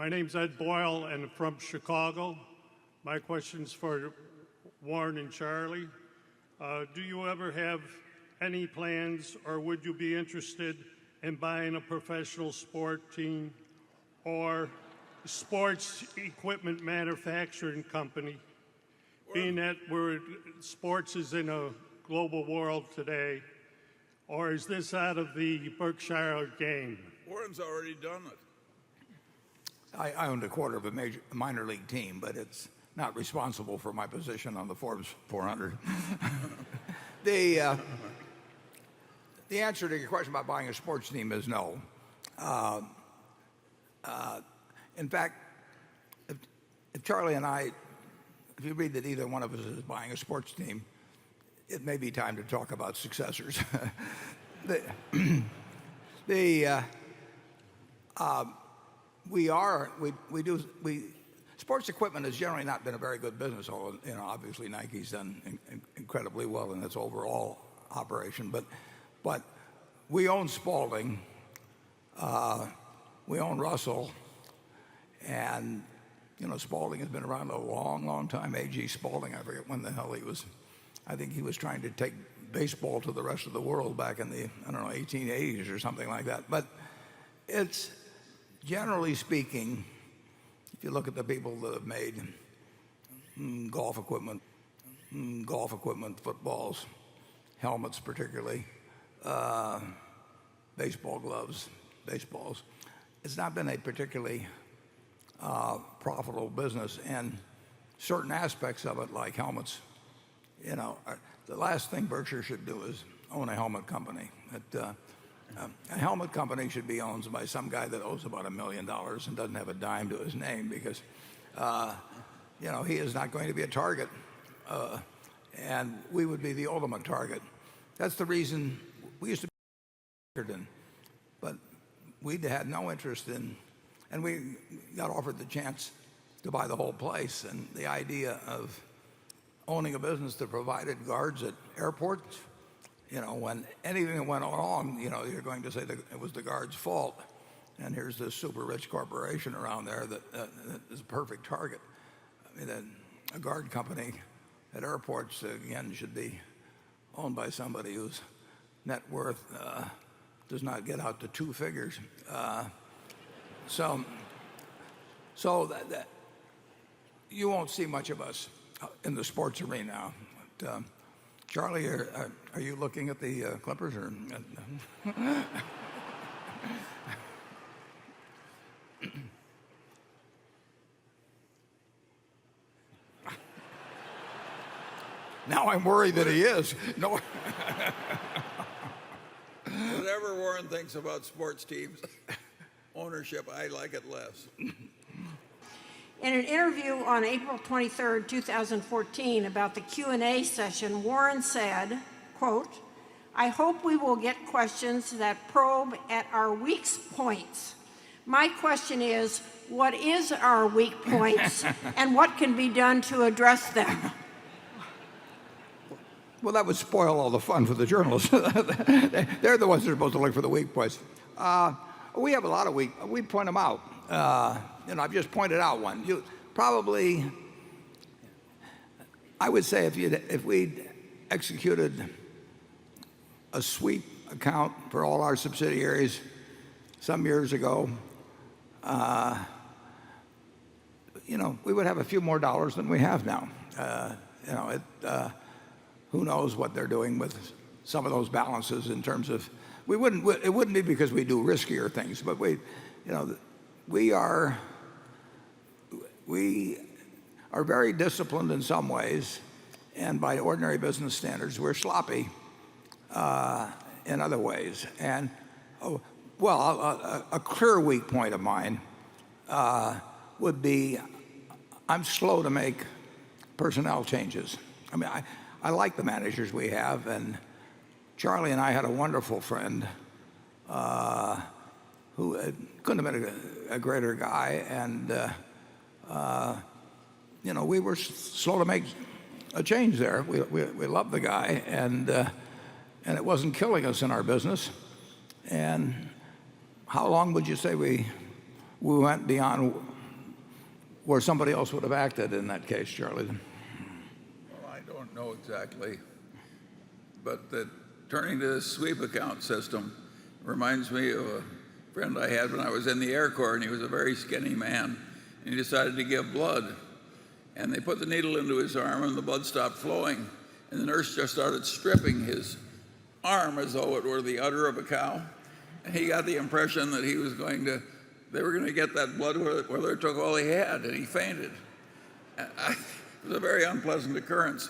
My name's Ed Boyle, and I'm from Chicago. My question's for Warren and Charlie. Do you ever have any plans, or would you be interested in buying a professional sport team or sports equipment manufacturing company? Being that sports is in a global world today, or is this out of the Berkshire game? Warren's already done it. I owned a quarter of a minor league team, but it's not responsible for my position on the Forbes 400. The answer to your question about buying a sports team is no. In fact, if Charlie and I, if you read that either one of us is buying a sports team, it may be time to talk about successors. Sports equipment has generally not been a very good business, although obviously Nike's done incredibly well in its overall operation. But we own Spalding, we own Russell, and Spalding has been around a long, long time. A.G. Spalding, I forget when the hell he was. I think he was trying to take baseball to the rest of the world back in the 1880s or something like that. But it's generally speaking, if you look at the people that have made golf equipment, footballs, helmets particularly, baseball gloves, baseballs, it's not been a particularly profitable business. And certain aspects of it, like helmets, the last thing Berkshire should do is own a helmet company. A helmet company should be owned by some guy that owes about $1 million and doesn't have a dime to his name, because he is not going to be a target, and we would be the ultimate target. That's the reason we used to be in, but we had no interest in, and we got offered the chance to buy the whole place. And the idea of owning a business that provided guards at airports, when anything went wrong, you're going to say that it was the guard's fault. And here's this super rich corporation around there that is a perfect target. I mean, a guard company at airports, again, should be owned by somebody whose net worth does not get out to two figures. So that you won't see much of us in the sports arena now. But, Charlie, are you looking at the Clippers? Or now I'm worried that he is. No. Whatever Warren thinks about sports teams ownership, I like it less. In an interview on April 23, 2014, about the Q&A session, Warren said, quote, "I hope we will get questions that probe at our weak points. My question is, what is our weak points and what can be done to address them?" Well, that would spoil all the fun for the journalists. They're the ones that are supposed to look for the weak points. We have a lot of we point them out. I've just pointed out one. I would say if we'd executed a sweep account for all our subsidiaries some years ago, we would have a few more dollars than we have now. Who knows what they're doing with some of those balances in terms of, it wouldn't be because we do riskier things, but we are very disciplined in some ways, and by ordinary business standards, we're sloppy in other ways. And a clear weak point of mine would be I'm slow to make personnel changes. I mean, I like the managers we have, and Charlie and I had a wonderful friend who couldn't have been a greater guy, and we were slow to make a change there. We loved the guy, and it wasn't killing us in our business. And how long would you say we went beyond where somebody else would have acted in that case, Charlie. Well, I don't know exactly, but turning to this sweep account system reminds me of a friend I had when I was in the Air Corps, and he was a very skinny man, and he decided to give blood. And they put the needle into his arm, and the blood stopped flowing, and the nurse just started stripping his arm as though it were the udder of a cow. And he got the impression that they were going to get that blood whether it took all he had, and he fainted. It was a very unpleasant occurrence.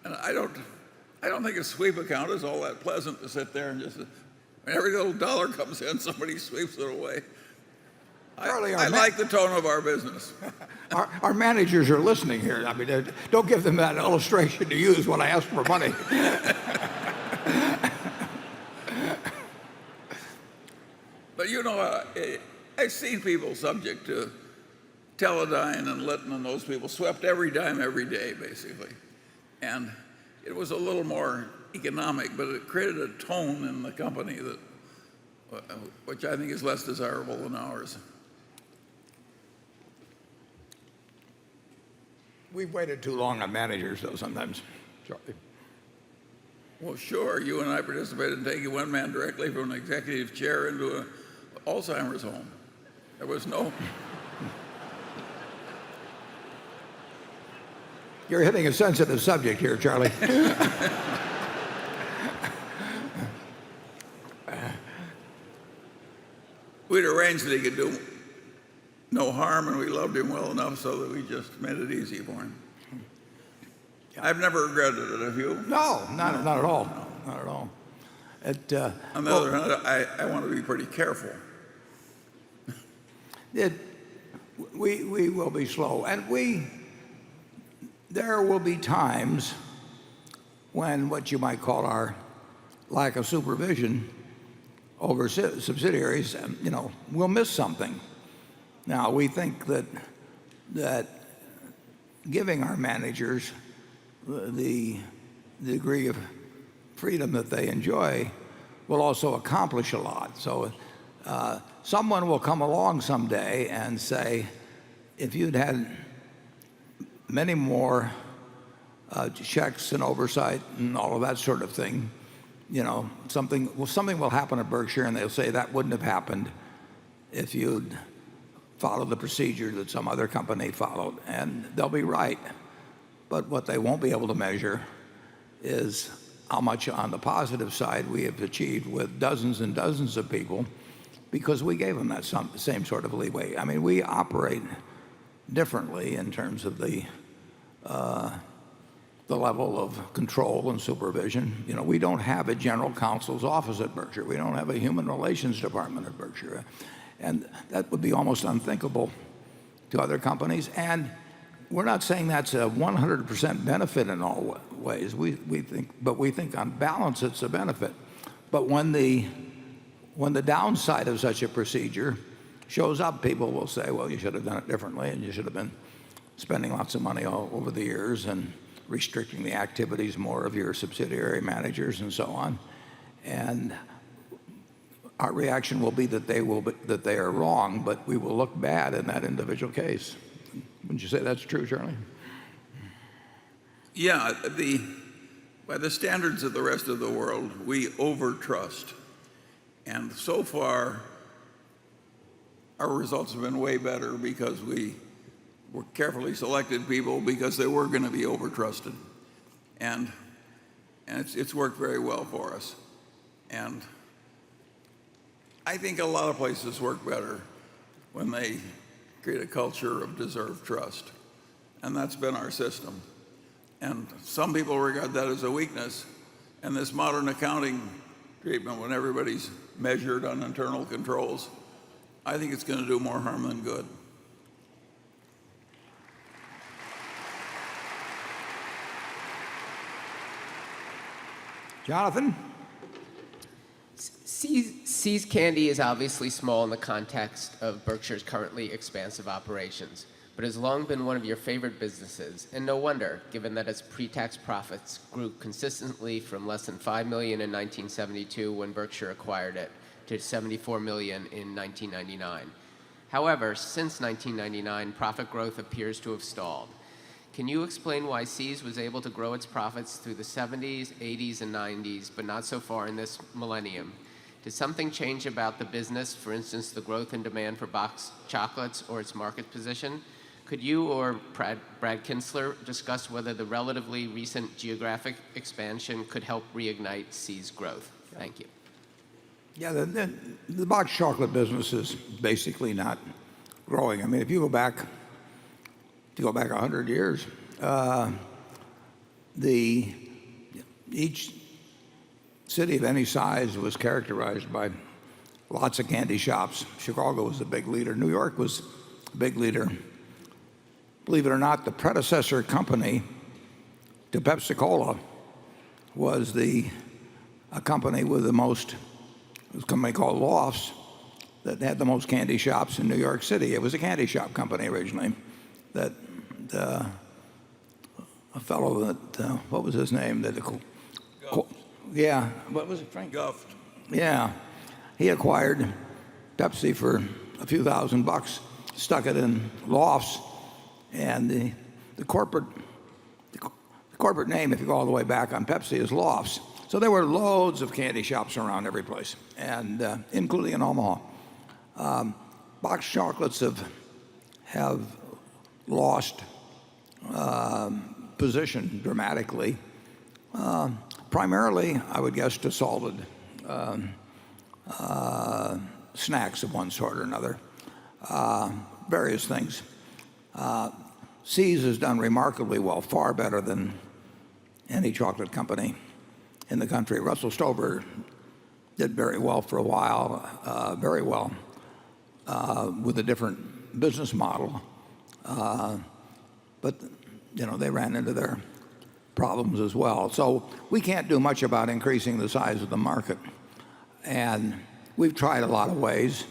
And I don't think a sweep account is all that pleasant to sit there and just, when every little dollar comes in, somebody sweeps it away. Charlie, I like the tone of our business. Our managers are listening here. I mean, don't give them that illustration to use when I ask for money. But I've seen people subject to Teledyne and Litton and those people swept every dime every day, basically. And it was a little more economic, but it created a tone in the company which I think is less desirable than ours. We've waited too long on managers, though, sometimes, Charlie. Well, sure, you and I participated in taking one man directly from an executive chair into an Alzheimer's home. There was no... You're hitting a sensitive subject here, Charlie. We'd arranged that he could do no harm, and we loved him well enough so that we just made it easy for him. I've never regretted it, have you? No, not at all. Not at all. On the other hand, I want to be pretty careful. We will be slow. And there will be times when what you might call our lack of supervision over subsidiaries, we'll miss something. Now, we think that giving our managers the degree of freedom that they enjoy will also accomplish a lot. So someone will come along someday and say, if you'd had many more checks and oversight and all of that sort of thing, something will happen at Berkshire, and they'll say that wouldn't have happened if you'd followed the procedure that some other company followed. And they'll be right. But what they won't be able to measure is how much on the positive side we have achieved with dozens and dozens of people because we gave them that same sort of leeway. I mean, we operate differently in terms of the level of control and supervision. We don't have a general counsel's office at Berkshire. We don't have a human relations department at Berkshire. And that would be almost unthinkable to other companies. And we're not saying that's a 100% benefit in all ways. We think on balance it's a benefit. But when the downside of such a procedure shows up, people will say, well, you should have done it differently, and you should have been spending lots of money all over the years and restricting the activities more of your subsidiary managers and so on. And our reaction will be that they are wrong, but we will look bad in that individual case. Wouldn't you say that's true, Charlie? Yeah, by the standards of the rest of the world, we overtrust. And so far, our results have been way better because we were carefully selected people because they were going to be overtrusted. And it's worked very well for us. And I think a lot of places work better when they create a culture of deserved trust. And that's been our system. And some people regard that as a weakness. And this modern accounting treatment, when everybody's measured on internal controls, I think it's going to do more harm than good. Jonathan? See's Candy is obviously small in the context of Berkshire's currently expansive operations, but has long been one of your favorite businesses, and no wonder, given that its pre-tax profits grew consistently from less than $5 million in 1972 when Berkshire acquired it to $74 million in 1999. However, since 1999, profit growth appears to have stalled. Can you explain why See's was able to grow its profits through the 70s, 80s, and 90s, but not so far in this millennium? Did something change about the business, for instance, the growth in demand for boxed chocolates or its market position? Could you or Brad Kinsler discuss whether the relatively recent geographic expansion could help reignite See's growth? Thank you. Yeah, the boxed chocolate business is basically not growing. I mean, if you go back 100 years, each city of any size was characterized by lots of candy shops. Chicago was a big leader. New York was a big leader. Believe it or not, the predecessor company to Pepsi-Cola was a company with the most. It was a company called Lofts that had the most candy shops in New York City. It was a candy shop company originally. That a fellow that what was his name? Yeah, what was it, Frank? Guft. Yeah, he acquired Pepsi for a few $1,000, stuck it in Lofts, and the corporate name, if you go all the way back on Pepsi, is Lofts. So there were loads of candy shops around every place, and including in Omaha. Boxed chocolates have lost position dramatically. Primarily, I would guess, to salted snacks of one sort or another, various things. See's has done remarkably well, far better than any chocolate company in the country. Russell Stover did very well for a while, very well, with a different business model. But they ran into their problems as well. So we can't do much about increasing the size of the market. And we've tried a lot of ways,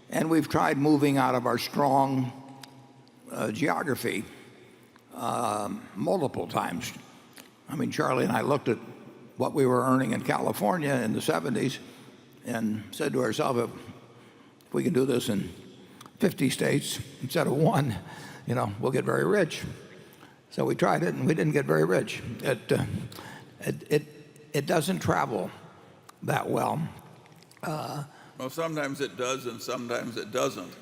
and we've tried moving out of our strong geography multiple times. I mean, Charlie and I looked at what we were earning in California in the 70s and said to ourselves, if we can do this in 50 states instead of one, we'll get very rich. So we tried it, and we didn't get very rich. It doesn't travel that well. Well, sometimes it does, and sometimes it doesn't.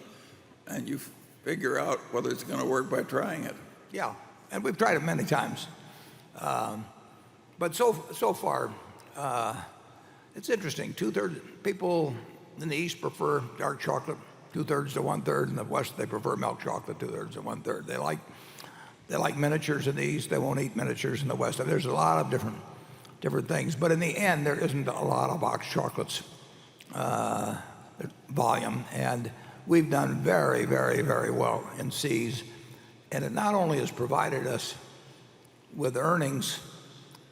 And you figure out whether it's going to work by trying it. Yeah, and we've tried it many times. But so far, it's interesting. 2/3 people in the East prefer dark chocolate, 2/3 to 1/3. In the West, they prefer milk chocolate, 2/3 to 1/3. They like miniatures in the East. They won't eat miniatures in the West. There's a lot of different things. But in the end, there isn't a lot of boxed chocolates volume. And we've done very, very, very well in See's. And it not only has provided us with earnings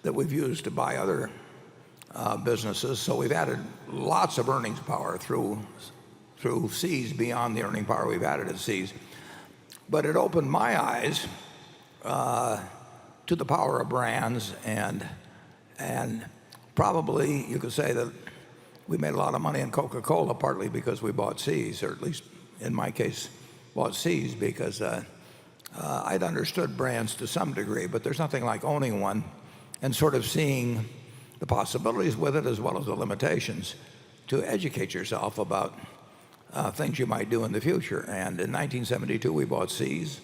that we've used to buy other businesses, so we've added lots of earnings power through See's beyond the earning power we've added at See's. But it opened my eyes to the power of brands, and probably you could say that we made a lot of money in Coca-Cola partly because we bought See's, or at least in my case bought See's because I'd understood brands to some degree, but there's nothing like owning one and sort of seeing the possibilities with it as well as the limitations to educate yourself about things you might do in the future. And in 1972 we bought See's,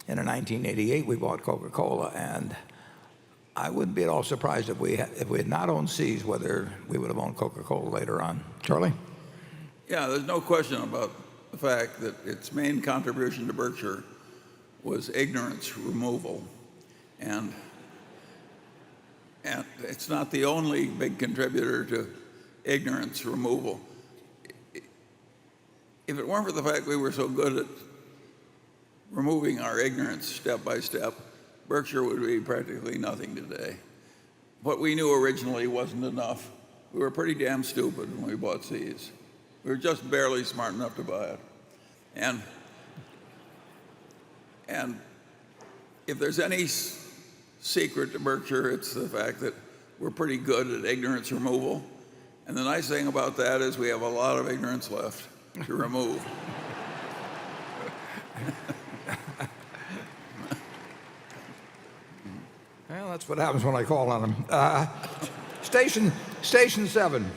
and in 1988 we bought Coca-Cola, and I wouldn't be at all surprised if we had not owned See's, whether we would have owned Coca-Cola later on. Charlie? Yeah, there's no question about the fact that its main contribution to Berkshire was ignorance removal. And it's not the only big contributor to ignorance removal. If it weren't for the fact we were so good at removing our ignorance step by step, Berkshire would be practically nothing today. What we knew originally wasn't enough. We were pretty damn stupid when we bought See's. We were just barely smart enough to buy it. And if there's any secret to Berkshire, it's the fact that we're pretty good at ignorance removal. And the nice thing about that is we have a lot of ignorance left to remove. Well, that's what happens when I call on them. Station 7.